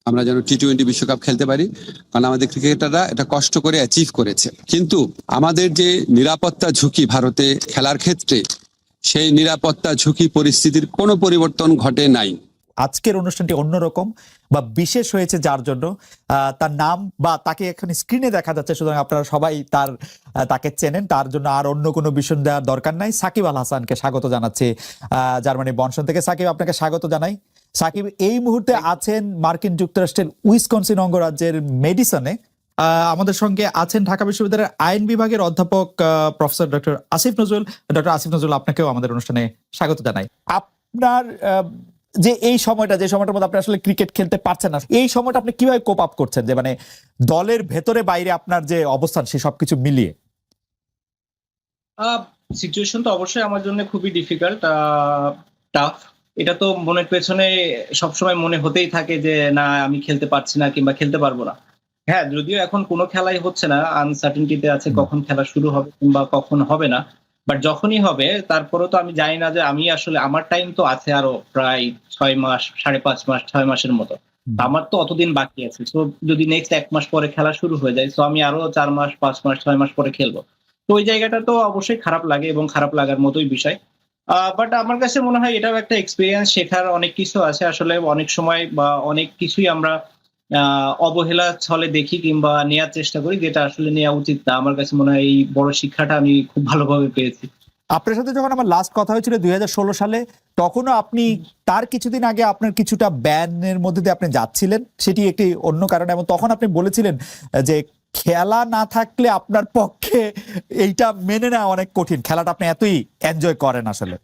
আমরা যেন টি-20 বিশ্বকাপ খেলতে পারি, কারণ আমাদের ক্রিকেটাররা এটা কষ্ট করে অ্যাচিভ করেছে। কিন্তু আমাদের যে নিরাপত্তা ঝুঁকি ভারতে খেলার ক্ষেত্রে, সেই নিরাপত্তা ঝুঁকি পরিস্থিতির কোনো পরিবর্তন ঘটে নাই। আজকের অনুষ্ঠানটি অন্যরকম বা বিশেষ হয়েছে যার জন্য তার নাম বা তাকে এখানে স্ক্রিনে দেখা যাচ্ছে, সুতরাং আপনারা সবাই তাকে চেনেন, তার জন্য আর অন্য কোনো বিষয় দেওয়ার দরকার নাই। সাকিব আল হাসানকে স্বাগত জানাচ্ছি জার্মানি বনশন থেকে। সাকিব, আপনাকে স্বাগত জানাই। সাকিব এই মুহূর্তে আছেন মার্কিন যুক্তরাষ্ট্রের উইসকনসিন অঙ্গরাজ্যের মেডিসনে। আমাদের সঙ্গে আছেন ঢাকা বিশ্ববিদ্যালয়ের আইন বিভাগের অধ্যাপক professor doctor Asif Nazrul. Doctor Asif Nazrul, আপনাকেও আমাদের অনুষ্ঠানে স্বাগত জানাই। আপনার যে এই সময়টা, যে সময়টার মধ্যে আপনি আসলে ক্রিকেট খেলতে পারছেন না, এই সময়টা আপনি কিভাবে কোপ আপ করছেন, যে মানে দলের ভেতরে বাইরে আপনার যে অবস্থান সে সবকিছু মিলিয়ে? সিচুয়েশন তো অবশ্যই আমার জন্য খুবই ডিফিকাল্ট, টাফ। এটা তো মনের পেছনে সবসময় মনে হতেই থাকে যে না, আমি খেলতে পারছি না কিংবা খেলতে পারবো না। হ্যাঁ, যদিও এখন কোনো খেলাই হচ্ছে না, আনসার্টেনটিতে আছে কখন খেলা শুরু হবে কিংবা কখন হবে না। বাট যখনই হবে তারপরেও তো আমি জানি না যে আমি আসলে, আমার টাইম তো আছে আরো প্রায় 6 মাস, 5.5 মাস, 6 মাসের মতো। আমার তো অতদিন বাকি আছে। সো যদি নেক্সট 1 মাস পরে খেলা শুরু হয়ে যায়, তো আমি আরো 4 মাস, 5 মাস, 6 মাস পরে খেলবো। তো ওই জায়গাটা তো অবশ্যই খারাপ লাগে এবং খারাপ লাগার মতোই বিষয়। বাট আমার কাছে মনে হয় এটাও একটা এক্সপিরিয়েন্স, শেখার অনেক কিছু আছে। আসলে অনেক সময় বা অনেক কিছুই আমরা অবহেলা ছলে দেখি কিংবা নেওয়ার চেষ্টা করি, যেটা আসলে নেওয়া উচিত না। আমার কাছে মনে হয় এই বড় শিক্ষাটা আমি খুব ভালোভাবে পেয়েছি। আপনার সাথে যখন আমার লাস্ট কথা হয়েছিল 2016 সালে, তখনও আপনি তার কিছুদিন আগে আপনার কিছুটা ব্যানের মধ্যে দিয়ে আপনি যাচ্ছিলেন, সেটি একটি অন্য কারণে, এবং তখন আপনি বলেছিলেন যে খেলা না থাকলে আপনার পক্ষে এইটা মেনে নেওয়া অনেক কঠিন, খেলাটা আপনি এতই এনজয় করেন আসলে।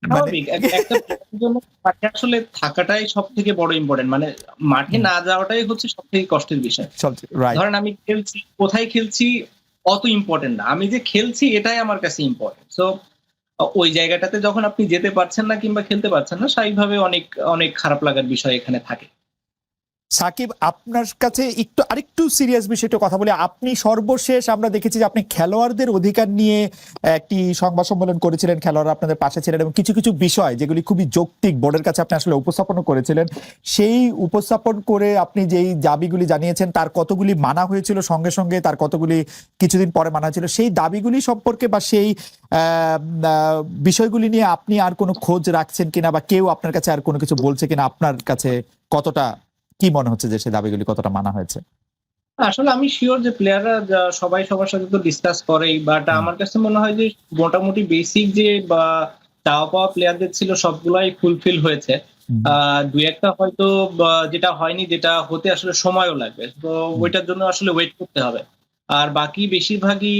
স্বাভাবিক, একটা জন্য মাঠে আসলে থাকাটাই সব থেকে বড় ইম্পর্টেন্ট। মানে মাঠে না যাওয়াটাই হচ্ছে সব থেকে কষ্টের বিষয়। ধরেন আমি খেলছি, কোথায় খেলছি অত ইম্পর্টেন্ট না, আমি যে খেলছি এটাই আমার কাছে ইম্পর্টেন্ট। সো ওই জায়গাটাতে যখন আপনি যেতে পারছেন না কিংবা খেলতে পারছেন না, স্বাভাবিকভাবে অনেক অনেক খারাপ লাগার বিষয় এখানে থাকে। সাকিব, আপনার কাছে আরেকটু সিরিয়াস বিষয়টা কথা বলি। আপনি সর্বশেষ আমরা দেখেছি যে আপনি খেলোয়াড়দের অধিকার নিয়ে একটি সংবাদ সম্মেলন করেছিলেন, খেলোয়াড়রা আপনাদের পাশে ছিলেন, এবং কিছু কিছু বিষয় যেগুলি খুবই যৌক্তিক বোর্ডের কাছে আপনি আসলে উপস্থাপন করেছিলেন। সেই উপস্থাপন করে আপনি যেই দাবিগুলি জানিয়েছেন তার কতগুলি মানা হয়েছিল সঙ্গে সঙ্গে, তার কতগুলি কিছুদিন পরে মানা হয়েছিল, সেই দাবিগুলি সম্পর্কে বা সেই বিষয়গুলি নিয়ে আপনি আর কোনো খোঁজ রাখছেন কিনা, বা কেউ আপনার কাছে আর কোনো কিছু বলছে কিনা, আপনার কাছে কতটা কি মনে হচ্ছে যে সেই দাবিগুলি কতটা মানা হয়েছে? আসলে আমি শিওর যে প্লেয়াররা সবাই সবার সাথে তো ডিসকাস করেই, বাট আমার কাছে মনে হয় যে মোটামুটি বেসিক যে বা চাওয়া পাওয়া প্লেয়ারদের ছিল সবগুলাই ফুলফিল হয়েছে। দুই একটা হয়তো যেটা হয়নি, যেটা হতে আসলে সময়ও লাগবে, তো ওইটার জন্য আসলে ওয়েট করতে হবে। আর বাকি বেশিরভাগই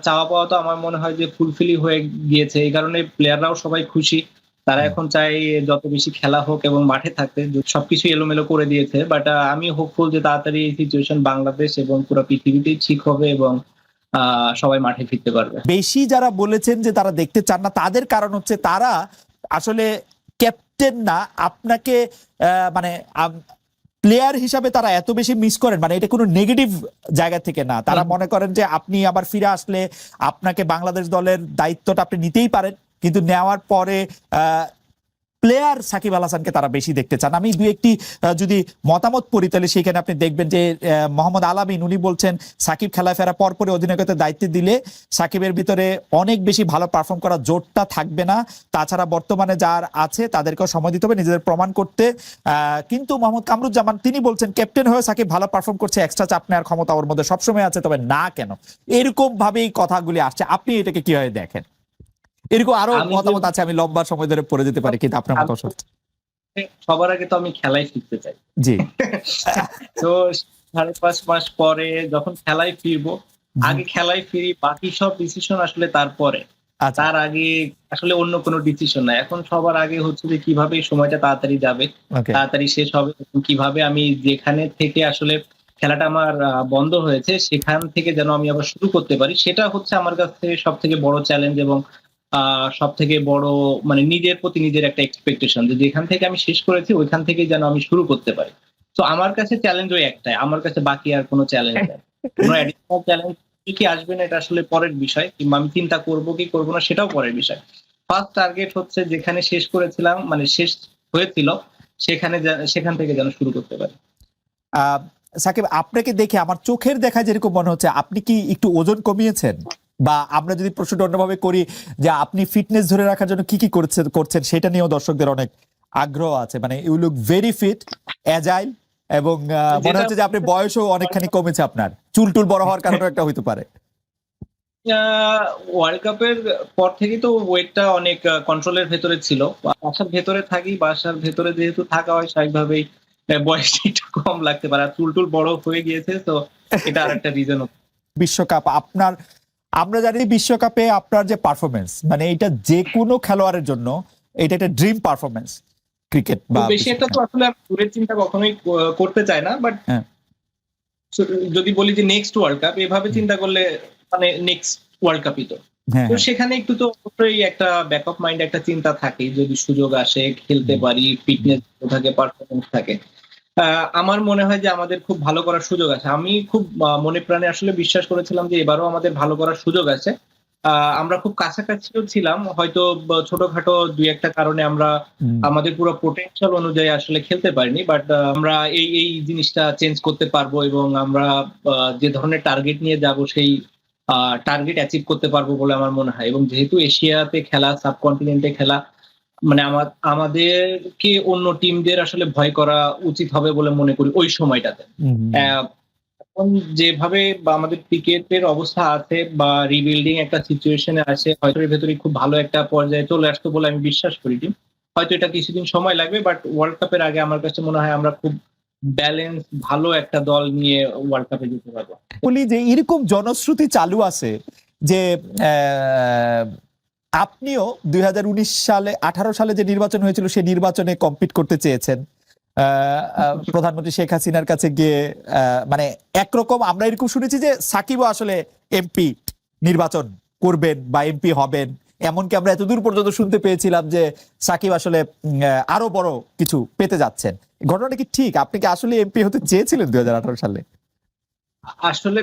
চাওয়া পাওয়া তো আমার মনে হয় যে ফুলফিলই হয়ে গিয়েছে। এই কারণে প্লেয়াররাও সবাই খুশি। তারা এখন চায় যত বেশি খেলা হোক এবং মাঠে থাকতে। সবকিছু এলোমেলো করে দিয়েছে, বাট আমি হোপফুল যে তাড়াতাড়ি এই সিচুয়েশন বাংলাদেশ এবং পুরো পৃথিবীতেই ঠিক হবে এবং সবাই মাঠে ফিরতে পারবে। বেশি যারা বলেছেন যে তারা দেখতে চান না, তাদের কারণ হচ্ছে তারা আসলে ক্যাপ্টেন না, আপনাকে মানে প্লেয়ার হিসাবে তারা এত বেশি মিস করেন, মানে এটা কোনো নেগেটিভ জায়গা থেকে না। তারা মনে করেন যে আপনি আবার ফিরে আসলে আপনাকে বাংলাদেশ দলের দায়িত্বটা আপনি নিতেই পারেন, কিন্তু নেওয়ার পরে প্লেয়ার সাকিব আল হাসানকে তারা বেশি দেখতে চান। আমি দুই একটি যদি মতামত পড়ি তাহলে সেখানে আপনি দেখবেন যে মোহাম্মদ আলামিন উনি বলছেন সাকিব খেলায় ফেরা পরপরই অধিনায়কত্বের দায়িত্ব দিলে সাকিবের ভিতরে অনেক বেশি ভালো পারফর্ম করার জোরটা থাকবে না, তাছাড়া বর্তমানে যার আছে তাদেরকেও সময় দিতে হবে নিজেদের প্রমাণ করতে। কিন্তু মোহাম্মদ কামরুজ্জামান তিনি বলছেন ক্যাপ্টেন হয়ে সাকিব ভালো পারফর্ম করছে, এক্সট্রা চাপ নেওয়ার ক্ষমতা ওর মধ্যে সবসময় আছে, তবে না কেন, এরকম ভাবেই কথাগুলি আসছে। আপনি এটাকে কিভাবে দেখেন? এরকম আরো মতামত আছে, আমি লম্বা সময় ধরে পড়ে যেতে পারি, কিন্তু আপনার মতামত। সবার আগে তো আমি খেলায় ফিরতে চাই। জি। তো 5.5 মাস পরে যখন খেলায় ফিরবো, আগে খেলায় ফিরি, বাকি সব ডিসিশন আসলে তারপরে। তার আগে আসলে অন্য কোনো ডিসিশন নাই। এখন সবার আগে হচ্ছে যে কিভাবে সময়টা তাড়াতাড়ি যাবে, তাড়াতাড়ি শেষ হবে, কিভাবে আমি যেখানে থেকে আসলে খেলাটা আমার বন্ধ হয়েছে সেখান থেকে যেন আমি আবার শুরু করতে পারি, সেটা হচ্ছে আমার কাছে সব থেকে বড় চ্যালেঞ্জ এবং সব থেকে বড় মানে নিজের প্রতি নিজের একটা এক্সপেকটেশন, যে যেখান থেকে আমি শেষ করেছি ওইখান থেকে যেন আমি শুরু করতে পারি। তো আমার কাছে চ্যালেঞ্জ ওই একটাই, আমার কাছে বাকি আর কোনো চ্যালেঞ্জ নেই। কোনো অ্যাডিশনাল চ্যালেঞ্জ কি আসবে না এটা আসলে পরের বিষয়, কিংবা আমি চিন্তা করবো কি করবো না সেটাও পরের বিষয়। ফার্স্ট টার্গেট হচ্ছে যেখানে শেষ করেছিলাম, মানে শেষ হয়েছিল সেখান থেকে যেন শুরু করতে পারি। সাকিব, আপনাকে দেখে আমার চোখের দেখা যেরকম মনে হচ্ছে আপনি কি একটু ওজন কমিয়েছেন, বা আমরা যদি প্রশ্নটা অন্যভাবে করি যে আপনি ফিটনেস ধরে রাখার জন্য কি কি করছেন সেটা নিয়েও দর্শকদের অনেক আগ্রহ আছে। মানে you look very fit, agile, এবং মনে হচ্ছে যে আপনি বয়সও অনেকখানি কমেছে, আপনার চুল টুল বড় হওয়ার কারণে একটা হইতে পারে। ওয়ার্ল্ড কাপের পর থেকেই তো ওয়েটটা অনেক কন্ট্রোলের ভেতরে ছিল। বাসার ভেতরে থাকি, বাসার ভেতরে যেহেতু থাকা হয় স্বাভাবিকভাবেই বয়সটা একটু কম লাগতে পারে, আর চুল টুল বড় হয়ে গিয়েছে, তো এটা আর একটা রিজন। বিশ্বকাপ আপনার, আমরা জানি বিশ্বকাপে আপনার যে পারফরমেন্স, মানে এটা যে কোনো খেলোয়াড়ের জন্য এটা একটা ড্রিম পারফরমেন্স ক্রিকেট বা বেশি একটা তো আসলে আমি দূরের চিন্তা কখনোই করতে চাই না, বাট হ্যাঁ। যদি বলি যে নেক্সট ওয়ার্ল্ড কাপ, এভাবে চিন্তা করলে মানে নেক্সট ওয়ার্ল্ড কাপই তো। হ্যাঁ, তো সেখানে একটু তো অবশ্যই একটা ব্যাকআপ মাইন্ড একটা চিন্তা থাকে, যদি সুযোগ আসে খেলতে পারি, ফিটনেস থাকে, পারফরমেন্স থাকে। আমার মনে হয় যে আমাদের খুব ভালো করার সুযোগ আছে। আমি খুব মনে প্রাণে আসলে বিশ্বাস করেছিলাম যে এবারও আমাদের ভালো করার সুযোগ আছে। আমরা খুব কাছাকাছিও ছিলাম, হয়তো ছোটখাটো দুই একটা কারণে আমরা আমাদের পুরো পোটেনশিয়াল অনুযায়ী আসলে খেলতে পারিনি, বাট আমরা এই জিনিসটা চেঞ্জ করতে পারবো, এবং আমরা যে ধরনের টার্গেট নিয়ে যাব সেই টার্গেট অ্যাচিভ করতে পারবো বলে আমার মনে হয়। এবং যেহেতু এশিয়াতে খেলা, সাবকন্টিনেন্টে খেলা, মানে আমাদেরকে অন্য টিমদের আসলে ভয় করা উচিত হবে বলে মনে করি ওই সময়টাতে। এখন যেভাবে আমাদের ক্রিকেটের অবস্থা আছে বা রিবিল্ডিং একটা সিচুয়েশনে আছে, হয়তো এর ভেতরে খুব ভালো একটা পর্যায়ে চলে আসতো বলে আমি বিশ্বাস করি টিম। হয়তো এটা কিছুদিন সময় লাগবে, বাট ওয়ার্ল্ড কাপের আগে আমার কাছে মনে হয় আমরা খুব ব্যালেন্স ভালো একটা দল নিয়ে ওয়ার্ল্ড কাপে যেতে পারবো। বলি যে এরকম জনশ্রুতি চালু আছে যে আপনিও 2019 সালে 18 সালে যে নির্বাচন হয়েছিল সেই নির্বাচনে কম্পিট করতে চেয়েছেন, প্রধানমন্ত্রী শেখ হাসিনার কাছে গিয়ে। মানে একরকম আমরা এরকম শুনেছি যে সাকিবও আসলে এমপি নির্বাচন করবেন বা এমপি হবেন, এমনকি আমরা এতদূর পর্যন্ত শুনতে পেয়েছিলাম যে সাকিব আসলে আরো বড় কিছু পেতে যাচ্ছেন। ঘটনাটা কি ঠিক? আপনি কি আসলে এমপি হতে চেয়েছিলেন 2018 সালে? আসলে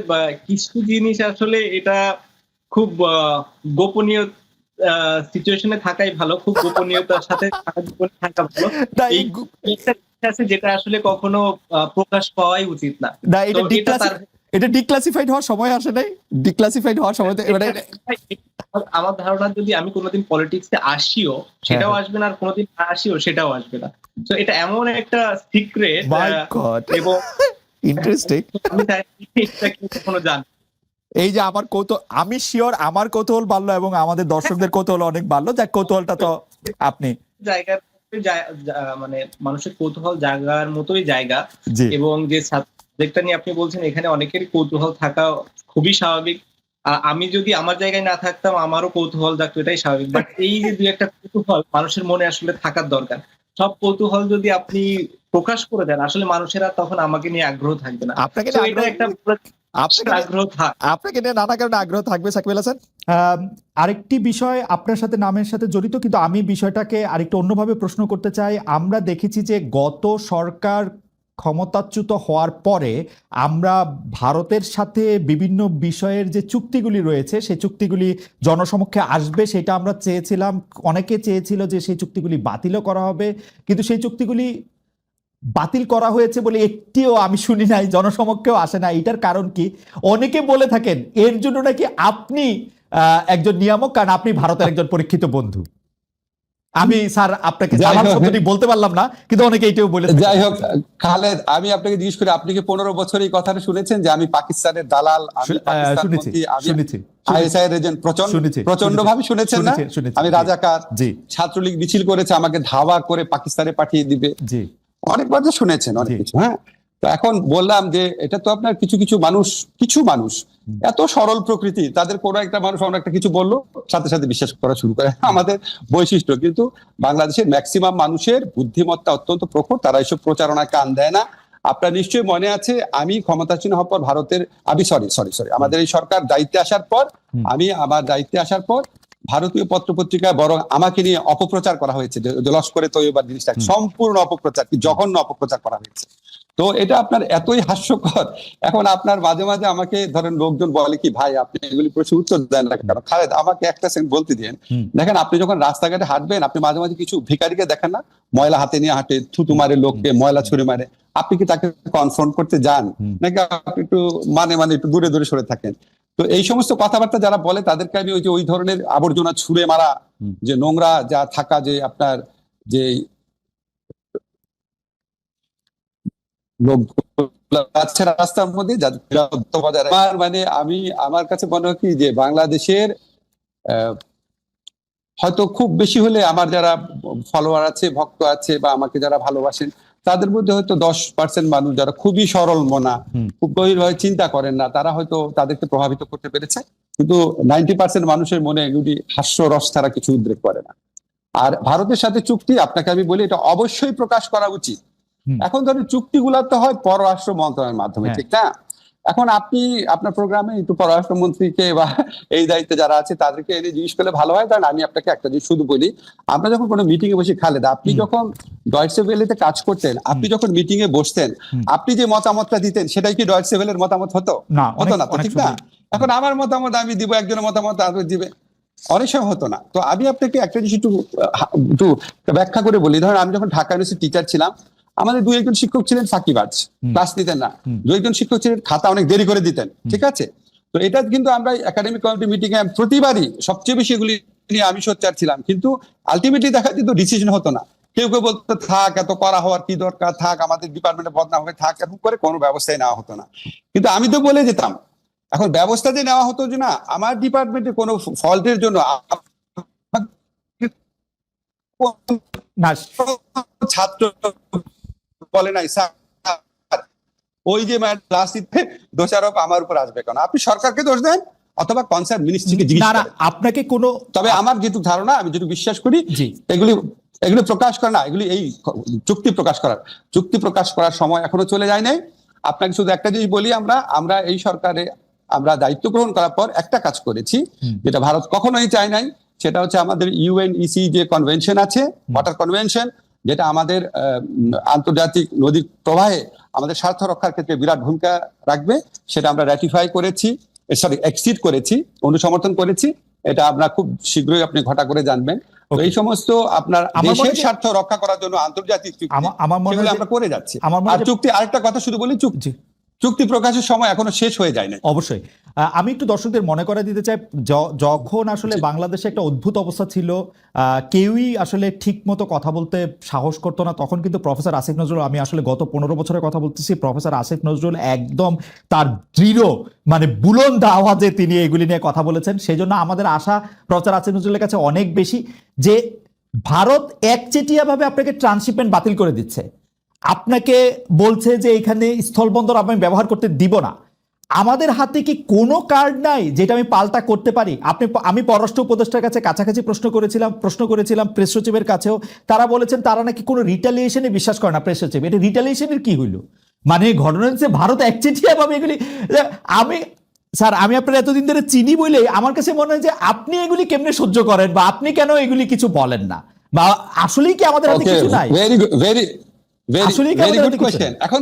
কিছু জিনিস আসলে এটা খুব গোপনীয় সিচুয়েশনে থাকাই ভালো, খুব গোপনীয়তার সাথে থাকা ভালো। এই একটা জিনিস আছে যেটা আসলে কখনো প্রকাশ পাওয়াই উচিত না। না, এটা ডিক্লাসিফাইড হওয়ার সময় আসে নাই? ডিক্লাসিফাইড হওয়ার সময় আমার ধারণা যদি আমি কোনোদিন পলিটিক্সে আসিও সেটাও আসবে না, আর কোনোদিন না আসিও সেটাও আসবে না। তো এটা এমন একটা সিক্রেট, এবং ইন্টারেস্টিং। কখনো জানি। এই যে আমার আমি শিওর আমার কৌতূহল বাড়লো এবং আমাদের দর্শকদের কৌতূহল অনেক বাড়লো। যাক, কৌতূহলটা তো আপনি জায়গার মানে মানুষের কৌতূহল জায়গার মতোই জায়গা, এবং যে সাবজেক্টটা নিয়ে আপনি বলছেন এখানে অনেকেরই কৌতূহল থাকা খুবই স্বাভাবিক। আমি যদি আমার জায়গায় না থাকতাম আমারও কৌতূহল থাকতো, এটাই স্বাভাবিক। বাট এই যে দুই একটা কৌতূহল মানুষের মনে আসলে থাকার দরকার। সব কৌতূহল যদি আপনি প্রকাশ করে দেন, আসলে মানুষেরা তখন আমাকে নিয়ে আগ্রহ থাকবে না। আপনাকে নিয়ে নানা কারণে আগ্রহ থাকবে সাকিব আল হাসান। আরেকটি বিষয় আপনার সাথে নামের সাথে জড়িত, কিন্তু আমি বিষয়টাকে আরেকটু অন্যভাবে প্রশ্ন করতে চাই। আমরা দেখেছি যে গত সরকার ক্ষমতাচ্যুত হওয়ার পরে আমরা ভারতের সাথে বিভিন্ন বিষয়ের যে চুক্তিগুলি রয়েছে সেই চুক্তিগুলি জনসমক্ষে আসবে, সেটা আমরা চেয়েছিলাম। অনেকে চেয়েছিল যে সেই চুক্তিগুলি বাতিলও করা হবে, কিন্তু সেই চুক্তিগুলি বাতিল করা হয়েছে বলে একটিও আমি শুনি নাই, জনসমক্ষেও আসে না। এটার কারণ কি? অনেকে বলে থাকেন এর জন্য নাকি আপনি একজন নিয়ামক, কারণ আপনি ভারতের একজন পরীক্ষিত বন্ধু। আমি স্যার আপনাকে বলতে পারলাম না, কিন্তু অনেকে এটাও বলে। যাই হোক খালেদ, আমি আপনাকে জিজ্ঞেস করি, আপনি কি 15 বছর এই কথাটা শুনেছেন যে আমি পাকিস্তানের দালাল, আইএসআই এজেন্ট? প্রচন্ড ভাবে শুনেছেন না? আমি রাজাকার, ছাত্রলীগ মিছিল করেছে আমাকে ধাওয়া করে পাকিস্তানে পাঠিয়ে দিবে, অনেকবার তো শুনেছেন অনেক কিছু। হ্যাঁ, তো এখন বললাম যে এটা তো আপনার কিছু মানুষ এত সরল প্রকৃতি, তাদের কোনো একটা মানুষ অন্য একটা কিছু বললো সাথে সাথে বিশ্বাস করা শুরু করে, আমাদের বৈশিষ্ট্য। কিন্তু বাংলাদেশের ম্যাক্সিমাম মানুষের বুদ্ধিমত্তা অত্যন্ত প্রখর, তারা এইসব প্রচারণায় কান দেয় না। আপনার নিশ্চয়ই মনে আছে আমি ক্ষমতাসীন হওয়ার পর আমাদের এই সরকার দায়িত্বে আসার পর, আমার দায়িত্বে আসার পর ভারতীয় পত্রপত্রিকায় বরং আমাকে নিয়ে অপপ্রচার করা হয়েছে, যে লস্করে তৈয়বার জিনিসটা সম্পূর্ণ অপপ্রচার, কি জঘন্য অপপ্রচার করা হয়েছে। তো এটা আপনার এতই হাস্যকর। এখন আপনার মাঝে মাঝে আমাকে ধরেন লোকজন বলে কি ভাই আপনি এগুলি প্রশ্ন উত্তর দেন না কেন? খালেদ আমাকে একটা সেকেন্ড বলতে দিন। দেখেন আপনি যখন রাস্তাঘাটে হাঁটবেন আপনি মাঝে মাঝে কিছু ভিখারিকে দেখেন না, ময়লা হাতে নিয়ে হাঁটে, থুতু মারে লোককে, ময়লা ছুঁড়ে মারে, আপনি কি তাকে কনফ্রন্ট করতে যান নাকি আপনি একটু মানে একটু দূরে দূরে সরে থাকেন? তো এই সমস্ত কথাবার্তা যারা বলে তাদেরকে আমি ওই ধরনের আবর্জনা ছুঁড়ে মারা, যে নোংরা যা থাকা, যে আপনার যে লোক আছে রাস্তার মধ্যে যাদের নিরাপত্তা বজায় রাখে। মানে আমার কাছে মনে হয় কি যে বাংলাদেশের হয়তো খুব বেশি হলে আমার যারা ফলোয়ার আছে, ভক্ত আছে, বা আমাকে যারা ভালোবাসেন, তাদের মধ্যে হয়তো 10% মানুষ যারা খুবই সরল মনা, খুব গভীরভাবে চিন্তা করেন না, তারা হয়তো তাদেরকে প্রভাবিত করতে পেরেছে। কিন্তু 90% মানুষের মনে এগুলি হাস্যরস ছাড়া কিছু উদ্রেক করে না। আর ভারতের সাথে চুক্তি, আপনাকে আমি বলি এটা অবশ্যই প্রকাশ করা উচিত। এখন ধরেন চুক্তিগুলো তো হয় পররাষ্ট্র মন্ত্রণালয়ের মাধ্যমে, ঠিক না? এখন আপনি আপনার প্রোগ্রামে একটু পররাষ্ট্রমন্ত্রীকে বা এই দায়িত্বে যারা আছে তাদেরকে এনে জিজ্ঞেস করলে ভালো হয়। কারণ আমি আপনাকে একটা জিনিস শুধু বলি, আমরা যখন কোনো মিটিং এ বসে, খালেদা আপনি যখন ডয়েচে ভেলেতে কাজ করতেন, আপনি যখন মিটিং এ বসতেন, আপনি যে মতামতটা দিতেন সেটাই কি ডয়েচে ভেলের মতামত হতো? হতো না তো, ঠিক না? এখন আমার মতামত আমি দিব, একজনের মতামত আরেকজন দিবে, অনেক সময় হতো না। তো আমি আপনাকে একটা জিনিস একটু ব্যাখ্যা করে বলি। ধরেন আমি যখন ঢাকা ইউনিভার্সিটি টিচার ছিলাম, আমাদের 2-1 শিক্ষক ছিলেন ফাঁকিবাজ, ক্লাস নিতেন না। 2-1 শিক্ষক ছিলেন খাতা অনেক দেরি করে দিতেন, ঠিক আছে? তো এটা কিন্তু আমরা একাডেমিক কমিটি মিটিং এ প্রতিবারই সবচেয়ে বেশি এগুলি নিয়ে আমি সোচ্চার ছিলাম, কিন্তু আলটিমেটলি দেখা যেত ডিসিশন হতো না। কেউ কেউ বলতো থাক, এত করা হওয়ার কি দরকার, থাক, আমাদের ডিপার্টমেন্টে বদনাম হবে, থাক, এরকম করে কোনো ব্যবস্থাই নেওয়া হতো না। কিন্তু আমি তো বলে যেতাম, এখন ব্যবস্থা যে নেওয়া হতো যে না আমার ডিপার্টমেন্টে কোনো ফল্টের জন্য ছাত্র বলে নাই স্যার ওই যে ক্লাস নিতে দোষারোপ আমার উপর আসবে কেন? আপনি সরকারকে দোষ দেন অথবা কনসার্ন মিনিস্ট্রিকে জিজ্ঞেস করেন। আপনাকে কোনো, তবে আমার যেটুকু ধারণা, আমি যেটুকু বিশ্বাস করি, এগুলি প্রকাশ করা না, এগুলি এই চুক্তি প্রকাশ করার সময় এখনো চলে যায় নাই। আপনাকে শুধু একটা জিনিস বলি, আমরা এই সরকারে আমরা দায়িত্ব গ্রহণ করার পর একটা কাজ করেছি যেটা ভারত কখনোই চায় নাই। সেটা হচ্ছে আমাদের ইউএনইসি যে কনভেনশন আছে, ওয়াটার কনভেনশন, যেটা আমাদের আন্তর্জাতিক নদীর প্রবাহে আমাদের স্বার্থ রক্ষার ক্ষেত্রে বিরাট ভূমিকা রাখবে, সেটা আমরা র্যাটিফাই করেছি, এক্সিড করেছি, অনুসমর্থন করেছি। এটা আমরা খুব শীঘ্রই আপনি ঘটা করে জানবেন। এই সমস্ত আপনার দেশের স্বার্থ রক্ষা করার জন্য আন্তর্জাতিক চুক্তি আমরা করে যাচ্ছি। আর চুক্তি, আরেকটা কথা শুধু বলি, চুক্তি প্রকাশের সময় এখনো শেষ হয়ে যায় না। অবশ্যই আমি একটু দর্শকদের মনে করা দিতে চাই, যখন আসলে বাংলাদেশে একটা অদ্ভুত অবস্থা ছিল, কেউই আসলে ঠিক মতো কথা বলতে সাহস করতো না, তখন কিন্তু প্রফেসর আসিফ নজরুল, আমি আসলে গত 15 বছরের কথা বলতেছি, প্রফেসর আসিফ নজরুল একদম তার দৃঢ় মানে বুলন্দ আওয়াজে তিনি এগুলি নিয়ে কথা বলেছেন। সেই জন্য আমাদের আশা প্রফেসর আসিফ নজরুলের কাছে অনেক বেশি যে ভারত একচেটিয়াভাবে আপনাকে ট্রান্সশিপমেন্ট বাতিল করে দিচ্ছে, আপনাকে বলছে যে এখানে স্থলবন্দর আমি ব্যবহার করতে দিব না। আমাদের হাতে কি কোনো কার্ড নাই যেটা আমি পাল্টা করতে পারি? আমি পররাষ্ট্র উপদেষ্টার কাছে কাছাকাছি প্রশ্ন করেছিলাম প্রেস সচিবের কাছেও, তারা বলেছেন তারা নাকি কোনো রিটালিয়েশনে বিশ্বাস করে না। প্রেস সচিব, এটা রিটালিয়েশনের কি হইল? মানে ঘটনা হচ্ছে ভারত একচেটিয়া ভাবে এগুলি, স্যার আমি আপনার এতদিন ধরে চিনি বলে আমার কাছে মনে হয় যে আপনি এগুলি কেমনে সহ্য করেন, বা আপনি কেন এগুলি কিছু বলেন না, বা আসলেই কি আমাদের হাতে কিছু নাই? Very good question. এখন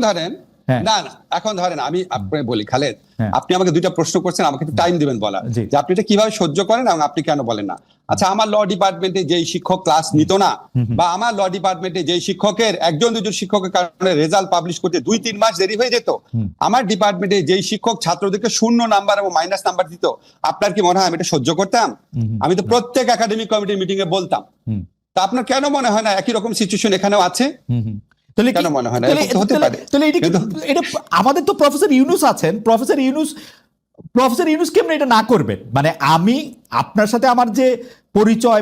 ধরেন আমি আপনাকে বলি, খালেদ আপনি আমাকে 2টা প্রশ্ন করছেন, আমাকে একটু টাইম দিবেন বলা যে আপনি এটা কিভাবে সহ্য করেন এবং আপনি কেন বলেন না। আচ্ছা, আমার ল ডিপার্টমেন্টে যেই শিক্ষক ক্লাস নিত না, বা আমার ল ডিপার্টমেন্টে যেই শিক্ষকের 1-2 শিক্ষকের কারণে রেজাল্ট পাবলিশ করতে 2-3 মাস দেরি হয়ে যেত, আমার ডিপার্টমেন্টে যেই শিক্ষক ছাত্রদেরকে 0 নাম্বার এবং মাইনাস নাম্বার দিত, আপনার কি মনে হয় আমি এটা সহ্য করতাম? আমি তো প্রত্যেক একাডেমিক কমিটির মিটিং এ বলতাম। তা আপনার কেন মনে হয় না একই রকম সিচুয়েশন এখানেও আছে? কেন মনে হয় না? এটা আমাদের তো প্রফেসর ইউনুস আছেন, প্রফেসর ইউনুস কেমন এটা না করবেন? মানে আমি আপনার সাথে আমার যে পরিচয়